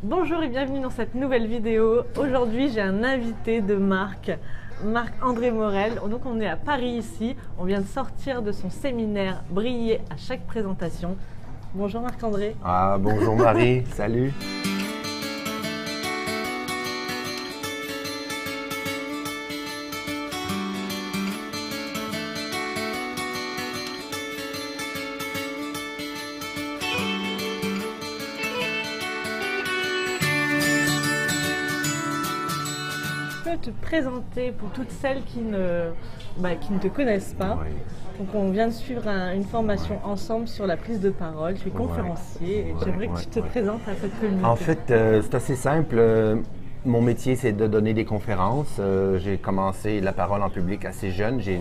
Bonjour et bienvenue dans cette nouvelle vidéo. Aujourd'hui, j'ai un invité de marque, Marc-André Morel. Donc, on est à Paris ici. On vient de sortir de son séminaire Briller à chaque présentation. Bonjour Marc-André. Ah, bonjour Marie, salut. Tu peux te présenter pour toutes celles qui ne te connaissent pas. Oui. Donc on vient de suivre une formation ensemble sur la prise de parole. Je suis conférencier et j'aimerais que tu te présentes à cette communauté. En fait, c'est assez simple. Mon métier, c'est de donner des conférences. J'ai commencé la parole en public assez jeune. Je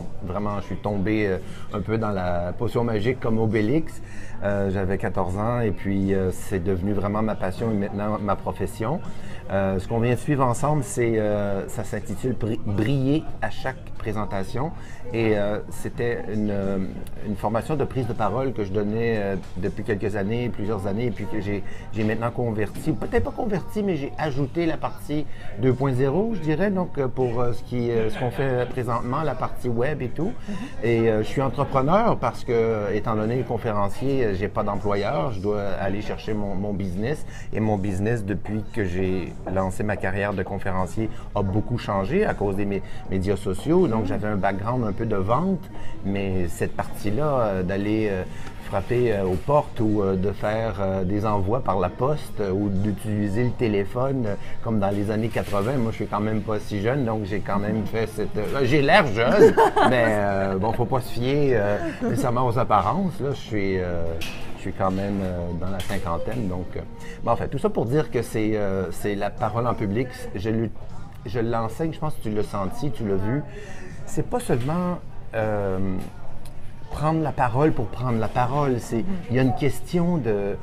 suis tombé un peu dans la potion magique comme Obélix. J'avais 14 ans et puis c'est devenu vraiment ma passion et maintenant ma profession. Ce qu'on vient de suivre ensemble, ça s'intitule Briller à chaque présentation et c'était une formation de prise de parole que je donnais depuis quelques années, plusieurs années, et puis que j'ai maintenant converti, peut-être pas converti, mais j'ai ajouté la partie 2.0, je dirais, donc pour ce qu'on fait présentement, la partie web et tout. Et je suis entrepreneur parce que, étant donné conférencier, j'ai pas d'employeur, je dois aller chercher mon business. Et mon business, depuis que j'ai lancé ma carrière de conférencier, a beaucoup changé à cause des médias sociaux. Donc, j'avais un background un peu de vente, mais cette partie-là, d'aller frapper aux portes ou de faire des envois par la poste ou d'utiliser le téléphone comme dans les années 80. Moi, je suis quand même pas si jeune, donc j'ai quand même fait j'ai l'air jeune, mais bon, faut pas se fier nécessairement aux apparences. Là, je suis quand même dans la cinquantaine, donc... Bon, en fait, tout ça pour dire que c'est la parole en public. Je l'enseigne, je pense que tu l'as senti, tu l'as vu. C'est pas seulement... prendre la parole pour prendre la parole. Il y a une question de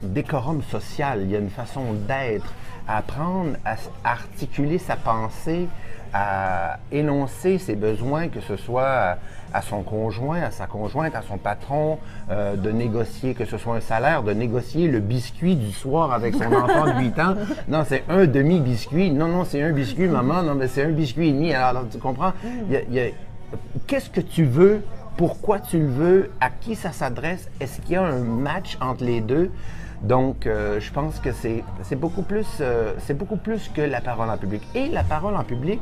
décorum social, il y a une façon d'être, à apprendre à articuler sa pensée, à énoncer ses besoins, que ce soit à son conjoint, à sa conjointe, à son patron, de négocier, que ce soit un salaire, de négocier le biscuit du soir avec son enfant de 8 ans. Non, c'est un demi-biscuit. Non, c'est un biscuit, maman. Non, mais c'est un biscuit et demi. Alors, tu comprends? Qu'est-ce que tu veux? Pourquoi tu le veux? À qui ça s'adresse? Est-ce qu'il y a un match entre les deux? Donc, je pense que c'est beaucoup plus que la parole en public. Et la parole en public,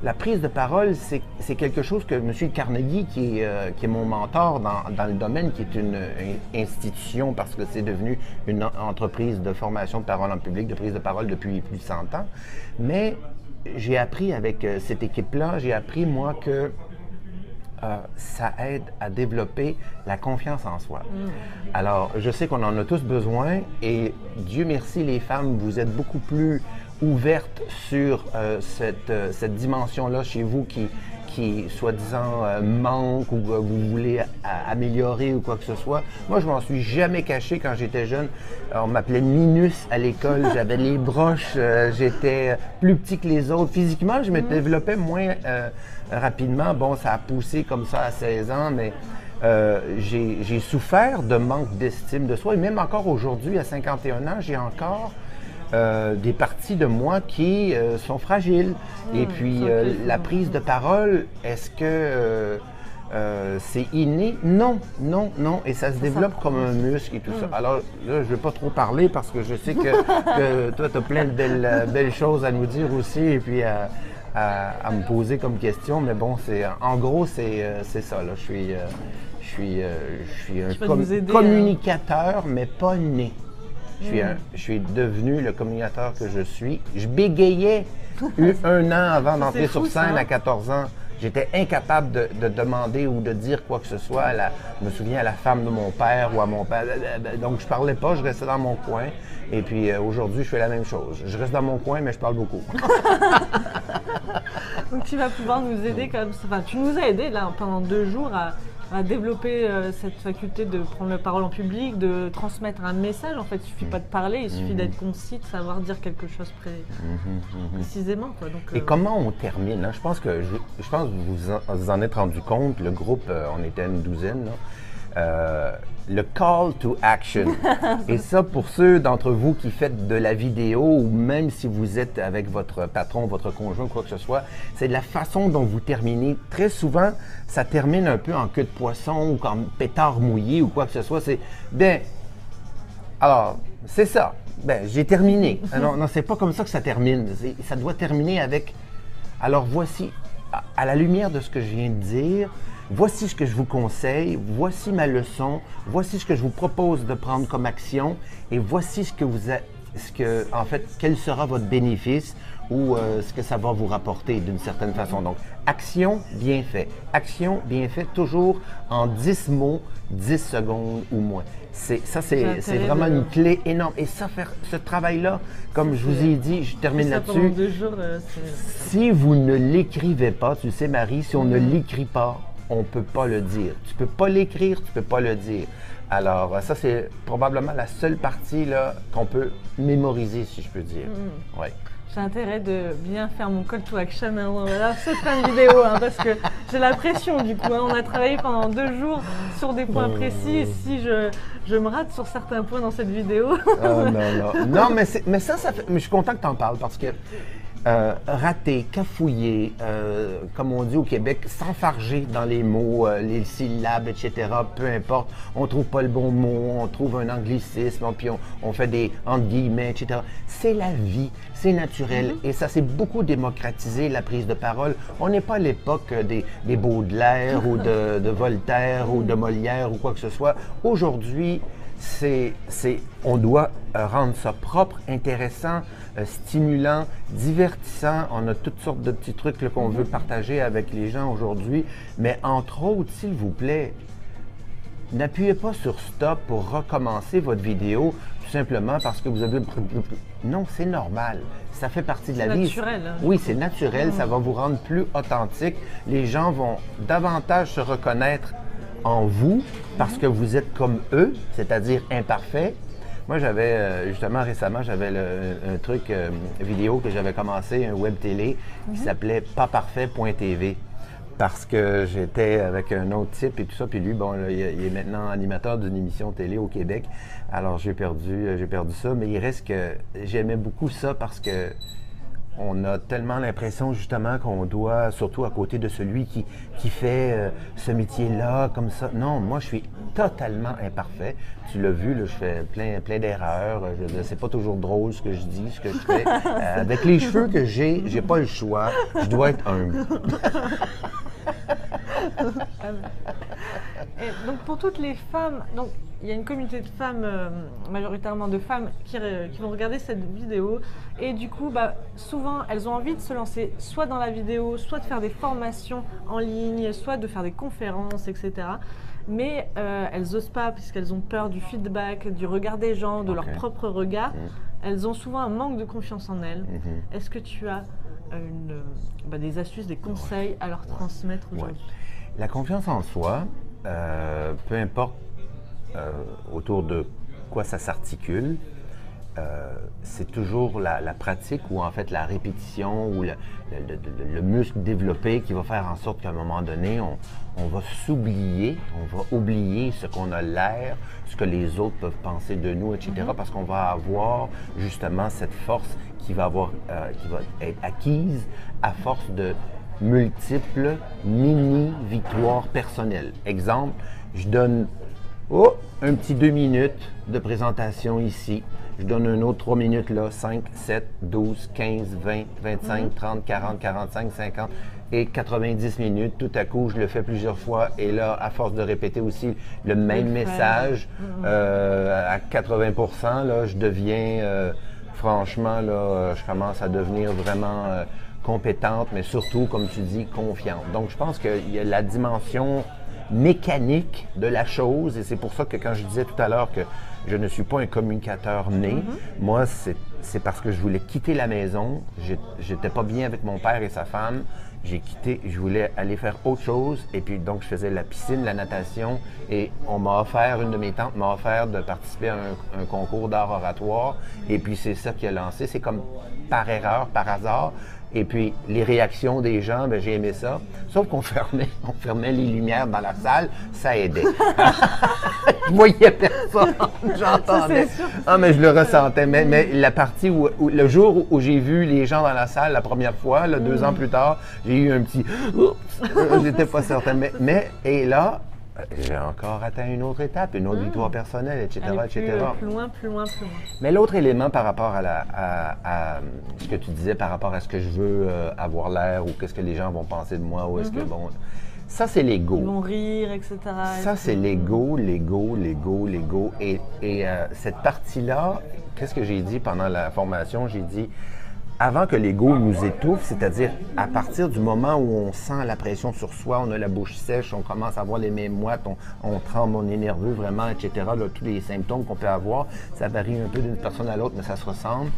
la prise de parole, c'est quelque chose que M. Carnegie, qui est mon mentor dans le domaine, qui est une institution parce que c'est devenu une entreprise de formation de parole en public, de prise de parole depuis plus de 100 ans. Mais j'ai appris avec cette équipe-là, moi, que ça aide à développer la confiance en soi. Alors, je sais qu'on en a tous besoin et Dieu merci, les femmes, vous êtes beaucoup plus ouvertes sur cette dimension-là chez vous qui soi-disant manque ou que vous voulez améliorer ou quoi que ce soit. Moi, je m'en suis jamais caché quand j'étais jeune. On m'appelait Minus à l'école, j'avais les broches, j'étais plus petit que les autres. Physiquement, je me développais moins rapidement. Bon, ça a poussé comme ça à 16 ans, mais j'ai souffert de manque d'estime de soi. Et même encore aujourd'hui, à 51 ans, j'ai encore des parties de moi qui sont fragiles. Et puis, la prise de parole, est-ce que c'est inné? Non. Et ça se développe comme un muscle et tout ça. Alors, là, je ne vais pas trop parler parce que je sais que toi, tu as plein de belles choses à nous dire aussi et puis à me poser comme question. Mais bon, en gros, c'est ça. Là. Je suis un communicateur, mais pas né. Je suis devenu le communicateur que je suis. Je bégayais un an avant d'entrer sur scène à 14 ans. J'étais incapable de demander ou de dire quoi que ce soit je me souviens à la femme de mon père ou à mon père. Donc, je parlais pas, je restais dans mon coin. Et puis, aujourd'hui, je fais la même chose. Je reste dans mon coin, mais je parle beaucoup. Donc, tu vas pouvoir nous aider comme ça. Enfin, tu nous as aidé là pendant 2 jours à développer cette faculté de prendre la parole en public, de transmettre un message. En fait, il ne suffit pas de parler, il suffit d'être concis, de savoir dire quelque chose précisément. Quoi. Donc, et comment on termine? Hein? Je pense que vous en êtes rendu compte. Le groupe, on était une douzaine. Là. le call to action. Et ça, pour ceux d'entre vous qui faites de la vidéo, ou même si vous êtes avec votre patron, votre conjoint, quoi que ce soit, c'est de la façon dont vous terminez. Très souvent, ça termine un peu en queue de poisson ou comme pétard mouillé ou quoi que ce soit. C'est, ben, alors, c'est ça. Ben, j'ai terminé. Non, non, c'est pas comme ça que ça termine. Ça doit terminer avec, alors voici, à la lumière de ce que je viens de dire, voici ce que je vous conseille, voici ma leçon, voici ce que je vous propose de prendre comme action et voici en fait, quel sera votre bénéfice ou ce que ça va vous rapporter d'une certaine façon. Donc, action, bien fait. Action, bien fait, toujours en 10 mots, 10 secondes ou moins. C'est vraiment une clé énorme. Et ça, faire ce travail-là, comme je vous ai dit, je termine là-dessus. Si vous ne l'écrivez pas, tu sais, Marie, si on ne l'écrit pas, on ne peut pas le dire. Tu ne peux pas l'écrire, tu ne peux pas le dire. Alors, ça, c'est probablement la seule partie là, qu'on peut mémoriser, si je peux dire. Ouais. J'ai intérêt de bien faire mon call to action dans cette fin de vidéo, parce que j'ai la pression du coup. On a travaillé pendant 2 jours sur des points précis et si je me rate sur certains points dans cette vidéo… Non, mais ça fait… Mais je suis content que tu en parles parce que rater, cafouiller, comme on dit au Québec, s'enfarger dans les mots, les syllabes, etc., peu importe, on trouve pas le bon mot, on trouve un anglicisme, puis on fait des entre guillemets, etc. C'est la vie, c'est naturel et ça s'est beaucoup démocratisé, la prise de parole. On n'est pas à l'époque des Baudelaire ou de Voltaire ou de Molière ou quoi que ce soit. Aujourd'hui, on doit rendre ça propre, intéressant, stimulant, divertissant. On a toutes sortes de petits trucs qu'on veut partager avec les gens aujourd'hui. Mais entre autres, s'il vous plaît, n'appuyez pas sur stop pour recommencer votre vidéo tout simplement parce que vous avez… Non, c'est normal. Ça fait partie de la vie. C'est naturel. Oui, c'est naturel. Ça va vous rendre plus authentique. Les gens vont davantage se reconnaître en vous parce que vous êtes comme eux, c'est-à-dire imparfait. Moi, j'avais justement récemment, j'avais un truc vidéo que j'avais commencé, un web télé qui s'appelait pasparfait.tv parce que j'étais avec un autre type et tout ça. Puis lui, bon, là, il est maintenant animateur d'une émission télé au Québec. Alors, j'ai perdu ça, mais il reste que j'aimais beaucoup ça parce que on a tellement l'impression justement qu'on doit, surtout à côté de celui qui fait ce métier-là comme ça. Non, moi je suis totalement imparfait. Tu l'as vu, là, je fais plein d'erreurs. C'est pas toujours drôle ce que je dis, ce que je fais. Avec les cheveux que j'ai pas le choix. Je dois être humble. Et donc pour toutes les femmes, donc il y a une communauté de femmes, majoritairement de femmes, qui vont regarder cette vidéo et du coup, souvent elles ont envie de se lancer soit dans la vidéo, soit de faire des formations en ligne, soit de faire des conférences, etc. Mais elles n'osent pas puisqu'elles ont peur du feedback, du regard des gens, de leur propre regard. Elles ont souvent un manque de confiance en elles. Est-ce que tu as des astuces, des conseils à leur transmettre aujourd'hui? La confiance en soi, peu importe autour de quoi ça s'articule, c'est toujours la pratique ou en fait la répétition ou le muscle développé qui va faire en sorte qu'à un moment donné, on va s'oublier, on va oublier ce qu'on a l'air, ce que les autres peuvent penser de nous, etc. Parce qu'on va avoir justement cette force qui va être acquise à force de multiples mini-victoires personnelles. Exemple, je donne un petit 2 minutes de présentation ici. Je donne un autre 3 minutes là, 5, 7, 12, 15, 20, 25, 30, 40, 45, 50 et 90 minutes. Tout à coup, je le fais plusieurs fois et là, à force de répéter aussi le même message, à 80%, là, je deviens, franchement, là, je commence à devenir vraiment compétente, mais surtout, comme tu dis, confiante. Donc, je pense qu'il y a la dimension mécanique de la chose et c'est pour ça que quand je disais tout à l'heure que je ne suis pas un communicateur né, moi, c'est parce que je voulais quitter la maison, j'étais pas bien avec mon père et sa femme, j'ai quitté, je voulais aller faire autre chose et puis donc je faisais la piscine, la natation et on m'a offert, une de mes tantes m'a offert de participer à un concours d'art oratoire et puis c'est ça qui a lancé, c'est comme par erreur, par hasard. Et puis, les réactions des gens, ben, j'ai aimé ça. Sauf qu'on fermait les lumières dans la salle, ça aidait. Je voyais personne, j'entendais. Ah, mais je le ressentais. Mais la partie le jour où j'ai vu les gens dans la salle la première fois, là, 2 ans plus tard, j'ai eu un petit oups, j'étais pas certain. Et là, j'ai encore atteint une autre étape, une autre victoire personnelle, etc., etc. Plus loin. Mais l'autre élément par rapport à ce que tu disais, par rapport à ce que je veux avoir l'air, ou qu'est-ce que les gens vont penser de moi, ou est-ce que bon... Ça, c'est l'ego. Ils vont rire, etc. Ça, c'est l'ego. Et cette partie-là, qu'est-ce que j'ai dit pendant la formation? J'ai dit, avant que l'ego nous étouffe, c'est-à-dire à partir du moment où on sent la pression sur soi, on a la bouche sèche, on commence à avoir les mains moites, on tremble, on est nerveux vraiment, etc. Là, tous les symptômes qu'on peut avoir, ça varie un peu d'une personne à l'autre, mais ça se ressemble.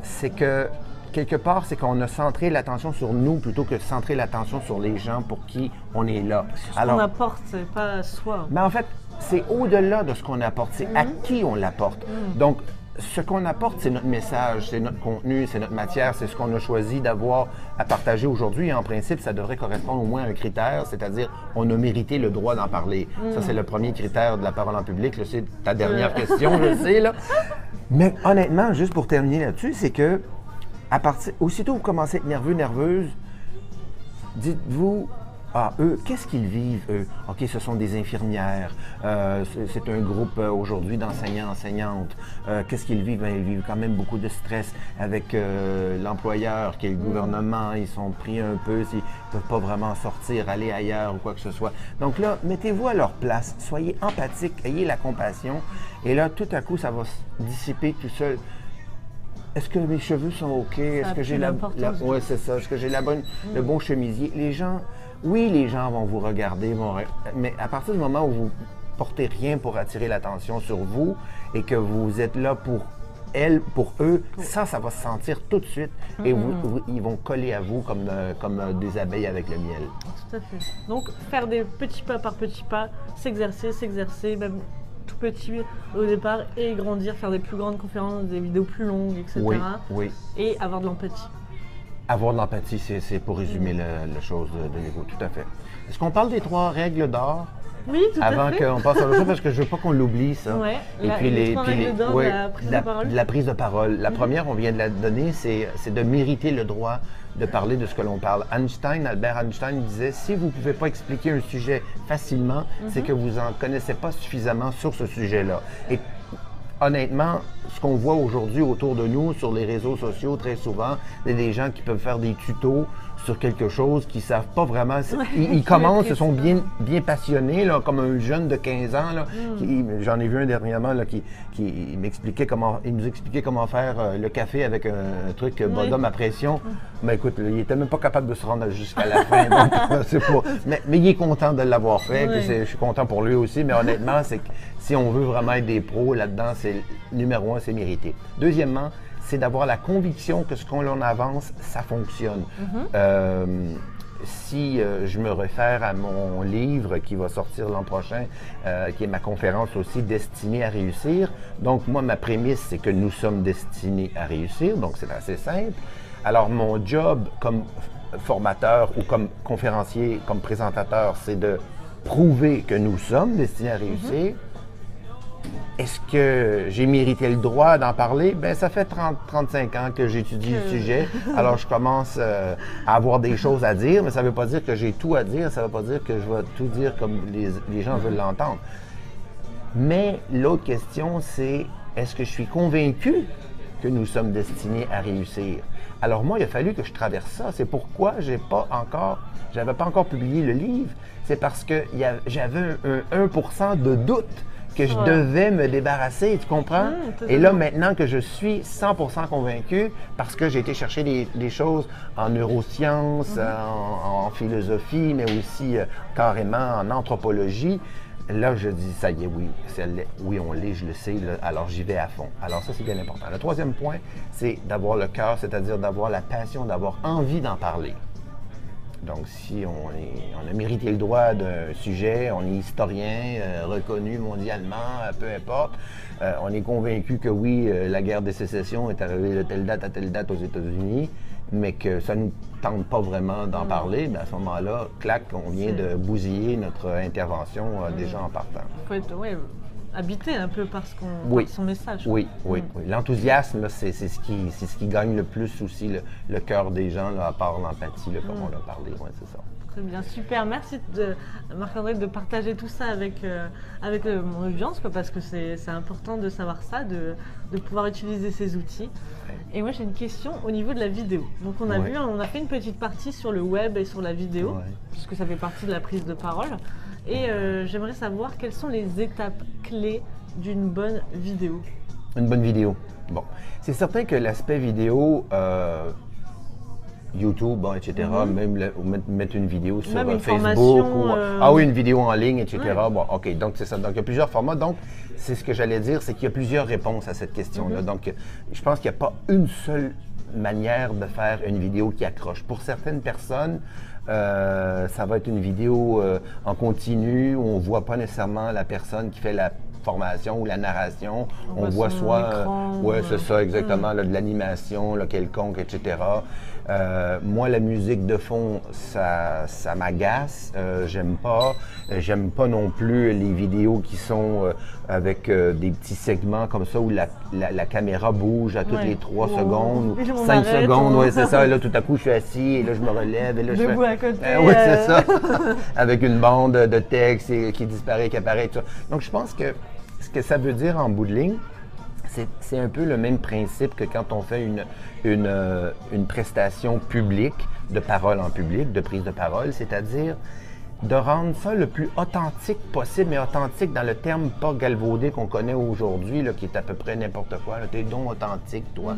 C'est que, quelque part, c'est qu'on a centré l'attention sur nous plutôt que de centrer l'attention sur les gens pour qui on est là. Ce qu'on apporte, c'est pas soi. Mais en fait, c'est au-delà de ce qu'on apporte, c'est à qui on l'apporte. Donc, ce qu'on apporte, c'est notre message, c'est notre contenu, c'est notre matière, c'est ce qu'on a choisi d'avoir à partager aujourd'hui. Et en principe, ça devrait correspondre au moins à un critère, c'est-à-dire on a mérité le droit d'en parler. Ça, c'est le premier critère de la parole en public. Là, c'est ta dernière question, je le sais. Là. Mais honnêtement, juste pour terminer là-dessus, c'est que aussitôt que vous commencez à être nerveux, nerveuse, dites-vous, eux, qu'est-ce qu'ils vivent, eux? OK, ce sont des infirmières. C'est un groupe aujourd'hui d'enseignants, enseignantes. Qu'est-ce qu'ils vivent? Bien, ils vivent quand même beaucoup de stress avec l'employeur, qui est le gouvernement. Ils sont pris un peu, s'ils ne peuvent pas vraiment sortir, aller ailleurs ou quoi que ce soit. Donc là, mettez-vous à leur place. Soyez empathique, ayez la compassion. Et là, tout à coup, ça va se dissiper tout seul. Est-ce que mes cheveux sont OK? Est-ce que j'ai ouais, c'est ça. Est-ce que j'ai le bon chemisier? Les gens vont vous regarder, mais à partir du moment où vous portez rien pour attirer l'attention sur vous et que vous êtes là pour eux, ça va se sentir tout de suite et ils vont coller à vous comme des abeilles avec le miel. Tout à fait. Donc, faire des petits pas par petits pas, s'exercer, même tout petit au départ et grandir, faire des plus grandes conférences, des vidéos plus longues, etc. Oui. Et avoir de l'empathie. Avoir de l'empathie, c'est pour résumer la chose de l'ego, tout à fait. Est-ce qu'on parle des 3 règles d'or? Oui, tout à fait. Avant qu'on passe à l'autre chose, parce que je ne veux pas qu'on l'oublie, ça. Ouais, puis les 3 règles d'or de la prise de parole. La prise de parole. La première, on vient de la donner, c'est de mériter le droit de parler de ce que l'on parle. Albert Einstein disait, si vous ne pouvez pas expliquer un sujet facilement, c'est que vous n'en connaissez pas suffisamment sur ce sujet-là. Et honnêtement, ce qu'on voit aujourd'hui autour de nous, sur les réseaux sociaux, très souvent, il y a des gens qui peuvent faire des tutos sur quelque chose qu'ils ne savent pas vraiment. Ils commencent, ils sont bien passionnés, là, comme un jeune de 15 ans. J'en ai vu un dernièrement là, qui nous expliquait comment faire le café avec un truc bottom à pression. Mais écoute, il n'était même pas capable de se rendre jusqu'à la fin. Donc, mais il est content de l'avoir fait. Puis je suis content pour lui aussi. Mais honnêtement, c'est que si on veut vraiment être des pros là-dedans, c'est numéro 1, c'est mérité. Deuxièmement, c'est d'avoir la conviction que ce qu'on avance, ça fonctionne. Si je me réfère à mon livre qui va sortir l'an prochain, qui est ma conférence aussi, Destinée à réussir. Donc, moi, ma prémisse, c'est que nous sommes destinés à réussir. Donc, c'est assez simple. Alors, mon job comme formateur ou comme conférencier, comme présentateur, c'est de prouver que nous sommes destinés à réussir. Est-ce que j'ai mérité le droit d'en parler? Bien, ça fait 35 ans que j'étudie le sujet. Alors, je commence à avoir des choses à dire, mais ça ne veut pas dire que j'ai tout à dire. Ça ne veut pas dire que je vais tout dire comme les gens veulent l'entendre. Mais l'autre question, c'est est-ce que je suis convaincu que nous sommes destinés à réussir? Alors moi, il a fallu que je traverse ça. C'est pourquoi j'avais pas encore publié le livre. C'est parce que j'avais un 1% de doute que je devais me débarrasser, tu comprends? Et là, maintenant que je suis 100% convaincu, parce que j'ai été chercher des choses en neurosciences, en philosophie, mais aussi carrément en anthropologie, là, je dis, ça y est, oui, on l'est, je le sais, là, alors j'y vais à fond. Alors ça, c'est bien important. Le troisième point, c'est d'avoir le cœur, c'est-à-dire d'avoir la passion, d'avoir envie d'en parler. Donc, si on a mérité le droit d'un sujet, on est historien, reconnu mondialement, peu importe, on est convaincu que oui, la guerre de sécession est arrivée de telle date à telle date aux États-Unis, mais que ça ne nous tente pas vraiment d'en parler, mais à ce moment-là, clac, on vient de bousiller notre intervention déjà en partant. Il faut être habité un peu par son message. Oui. L'enthousiasme, là, c'est ce qui gagne le plus aussi le cœur des gens, là, à part l'empathie, comme on l'a parlé. Ouais, c'est ça. Très bien, super. Merci Marc-André de partager tout ça avec mon audience, parce que c'est important de savoir ça, de pouvoir utiliser ces outils. Ouais. Et moi j'ai une question au niveau de la vidéo. Donc on a fait une petite partie sur le web et sur la vidéo, puisque ça fait partie de la prise de parole. Et j'aimerais savoir quelles sont les étapes clés d'une bonne vidéo. Une bonne vidéo. Bon, c'est certain que l'aspect vidéo, YouTube, bon, etc., même mettre une vidéo sur Facebook, une vidéo en ligne, etc. Ouais. Bon, OK, donc c'est ça. Donc il y a plusieurs formats. Donc, c'est ce que j'allais dire, c'est qu'il y a plusieurs réponses à cette question-là. Donc, je pense qu'il n'y a pas une seule manière de faire une vidéo qui accroche. Pour certaines personnes, ça va être une vidéo en continu où on ne voit pas nécessairement la personne qui fait la formation ou la narration. On voit soit, c'est ça exactement, là, de l'animation, quelconque, etc. Moi, la musique de fond, ça m'agace. J'aime pas. J'aime pas non plus les vidéos qui sont avec des petits segments comme ça où la caméra bouge à toutes les 3 secondes ou 5 secondes. Oui, c'est ça. Et là, tout à coup, je suis assis et là, je me relève. Et là, je fais... à côté. Oui, c'est ça. Avec une bande de texte qui disparaît, qui apparaît. Tout ça. Donc, je pense que ce que ça veut dire en bout de ligne, c'est un peu le même principe que quand on fait une prestation publique, de parole en public, de prise de parole, c'est-à-dire de rendre ça le plus authentique possible, mais authentique dans le terme pas galvaudé qu'on connaît aujourd'hui, qui est à peu près n'importe quoi. T'es donc authentique, toi.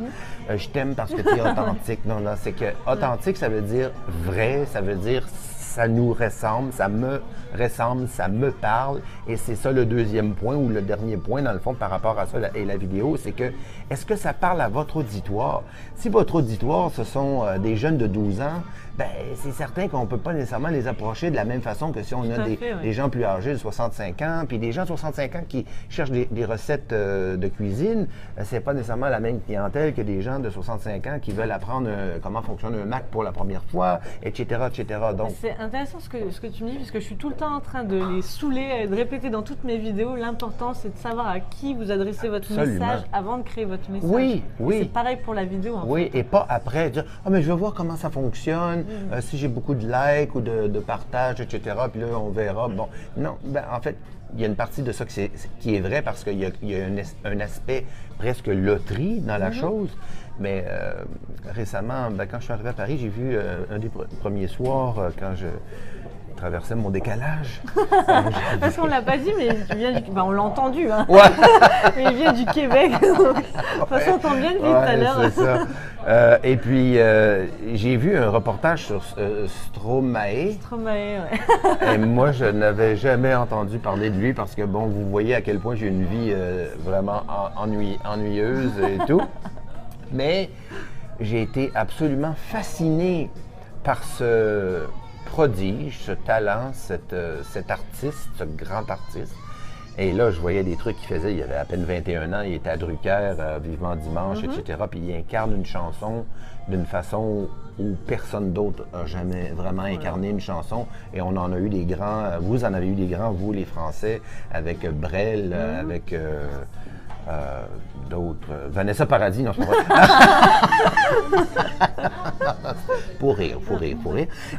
Je t'aime parce que tu es authentique. Non, c'est que authentique, ça veut dire vrai, ça veut dire ça nous ressemble, ça me ressemble, ça me parle. Et c'est ça le deuxième point ou le dernier point, dans le fond, par rapport à ça et la vidéo, c'est que est-ce que ça parle à votre auditoire? Si votre auditoire, ce sont des jeunes de 12 ans, ben c'est certain qu'on ne peut pas nécessairement les approcher de la même façon que si on a des gens plus âgés de 65 ans, puis des gens de 65 ans qui cherchent des recettes de cuisine, c'est pas nécessairement la même clientèle que des gens de 65 ans qui veulent apprendre comment fonctionne un Mac pour la première fois, etc., etc. Donc, c'est intéressant ce que tu me dis, puisque je suis tout le temps en train de les saouler et de répéter dans toutes mes vidéos. L'important, c'est de savoir à qui vous adressez votre message avant de créer votre message. Oui. C'est pareil pour la vidéo. Oui, et pas après dire « Ah, mais je veux voir comment ça fonctionne, si j'ai beaucoup de likes ou de partages, etc. » Puis là, on verra. Bon, non, en fait, il y a une partie de ça qui est vrai parce qu'il y a un aspect presque loterie dans la chose. Mais récemment, quand je suis arrivé à Paris, j'ai vu un des premiers soirs quand je traversais mon décalage. Parce qu'on ne l'a pas dit, mais il vient on l'a entendu. Hein. Ouais. Mais il vient du Québec. Ça s'entend bien depuis tout à l'heure. C'est ça. Et puis, j'ai vu un reportage sur Stromae. Stromae, oui. Et moi, je n'avais jamais entendu parler de lui parce que, bon, vous voyez à quel point j'ai une vie vraiment ennuyeuse et tout. Mais j'ai été absolument fasciné par ce prodige, ce talent, cet artiste, ce grand artiste. Et là, je voyais des trucs qu'il faisait. Il avait à peine 21 ans, il était à Drucker, Vivement Dimanche, etc. Puis il incarne une chanson d'une façon où personne d'autre n'a jamais vraiment incarné une chanson. Et on en a eu des grands, vous en avez eu des grands, vous les Français, avec Brel, avec... d'autres. Vanessa Paradis, non, c'est pas vrai. Pour rire.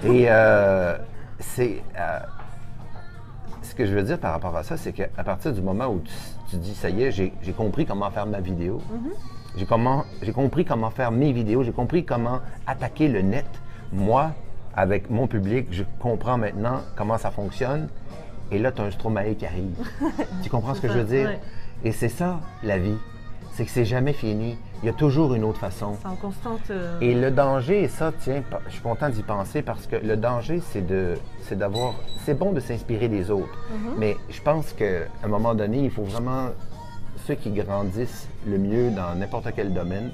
Et ce que je veux dire par rapport à ça, c'est qu'à partir du moment où tu dis, ça y est, j'ai compris comment faire ma vidéo, j'ai compris comment faire mes vidéos, j'ai compris comment attaquer le net. Moi, avec mon public, je comprends maintenant comment ça fonctionne. Et là, tu as un Stromae qui arrive. Tu comprends ce que je veux dire? Ouais. Et c'est ça, la vie. C'est que c'est jamais fini. Il y a toujours une autre façon. C'est en constante... Et le danger, et ça, tiens, je suis content d'y penser parce que le danger, c'est d'avoir... C'est bon de s'inspirer des autres. Mais je pense qu'à un moment donné, il faut vraiment... Ceux qui grandissent le mieux dans n'importe quel domaine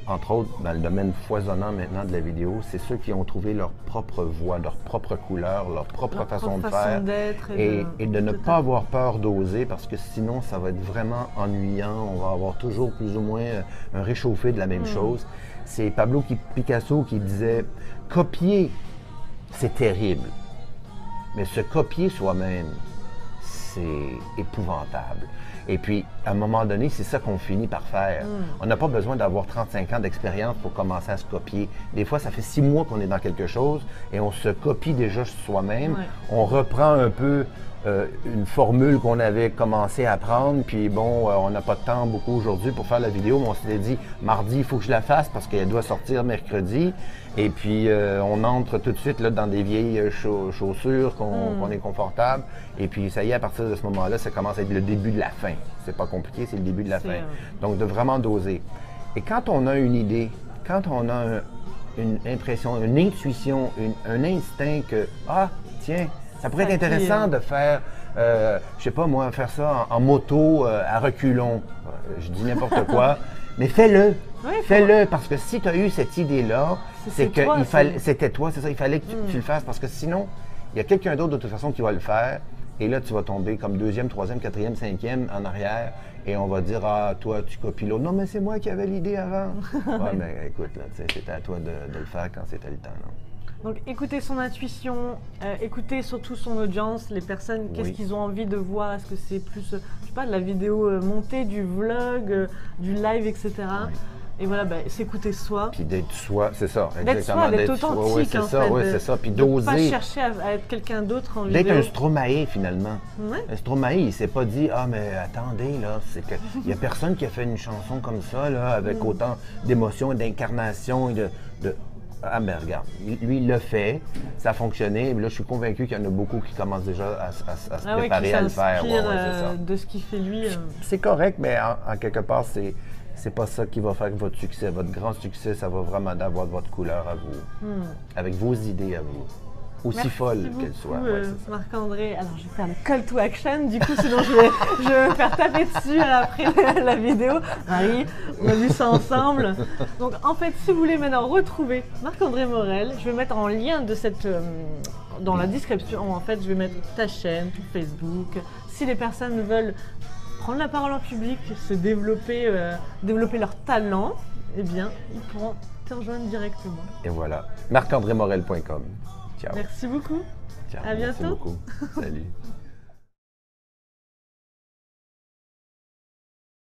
entre autres, dans le domaine foisonnant maintenant de la vidéo, c'est ceux qui ont trouvé leur propre voix, leur propre couleur, leur propre façon de faire. Et de ne pas avoir peur d'oser, parce que sinon, ça va être vraiment ennuyant. On va avoir toujours plus ou moins un réchauffé de la même chose. C'est Pablo Picasso qui disait « Copier, c'est terrible, mais se copier soi-même, c'est épouvantable. » Et puis, à un moment donné, c'est ça qu'on finit par faire. On n'a pas besoin d'avoir 35 ans d'expérience pour commencer à se copier. Des fois, ça fait 6 mois qu'on est dans quelque chose et on se copie déjà soi-même. On reprend un peu une formule qu'on avait commencé à apprendre, puis bon, on n'a pas de temps beaucoup aujourd'hui pour faire la vidéo, mais on s'était dit, mardi, il faut que je la fasse parce qu'elle doit sortir mercredi. Et puis, on entre tout de suite là, dans des vieilles chaussures qu'on est confortable. Et puis, ça y est, à partir de ce moment-là, ça commence à être le début de la fin. C'est pas compliqué, c'est le début de la fin. Donc, de vraiment doser. Et quand on a une idée, quand on a une impression, une intuition, un instinct que, ah, tiens, ça pourrait être intéressant de faire, je sais pas moi, faire ça en moto à reculons. Je dis n'importe quoi, mais fais-le. Oui, fais-le, parce que si tu as eu cette idée-là, c'est que c'était toi, c'est ça, il fallait que tu le fasses, parce que sinon, il y a quelqu'un d'autre de toute façon qui va le faire, et là, tu vas tomber comme 2e, 3e, 4e, 5e en arrière, et on va dire, ah, toi, tu copies l'autre. Non, mais c'est moi qui avais l'idée avant. Ouais, mais écoute, là, c'était à toi de le faire quand c'était le temps, non? Donc, écoutez son intuition, écoutez surtout son audience, les personnes, qu'est-ce qu'ils ont envie de voir, est-ce que c'est plus, je sais pas, de la vidéo montée, du vlog, du live, etc. Et voilà, s'écouter soi. Puis d'être soi, c'est ça, exactement. D'être authentique, c'est ça, c'est ça. Puis d'oser. Pas chercher à être quelqu'un d'autre en vidéo. D'être un Stromae, finalement. Un Stromae, il s'est pas dit, ah, mais attendez, là, c'est que il y a personne qui a fait une chanson comme ça, là, avec autant d'émotion et d'incarnation et de... Ah, mais regarde, lui, il l'a fait, ça a fonctionné, mais là, je suis convaincu qu'il y en a beaucoup qui commencent déjà à se préparer à le faire. De ce qu'il fait lui. C'est correct, mais en quelque part, c'est pas ça qui va faire votre succès. Votre grand succès, ça va vraiment d'avoir votre couleur à vous, avec vos idées à vous. Aussi folles qu'elles soient. Marc-André, alors je vais faire le call to action, du coup, sinon je vais me faire taper dessus après la vidéo. Marie, on a vu ça ensemble. Donc en fait, si vous voulez maintenant retrouver Marc-André Morel, je vais mettre en lien de cette, dans la description, en fait, je vais mettre ta chaîne, ton Facebook. Si les personnes veulent prendre la parole en public, se développer, développer leur talent, eh bien, ils pourront te rejoindre directement. Et voilà, marcandrémorel.com. Ciao. Merci beaucoup. Ciao. À bientôt. Merci beaucoup. Salut.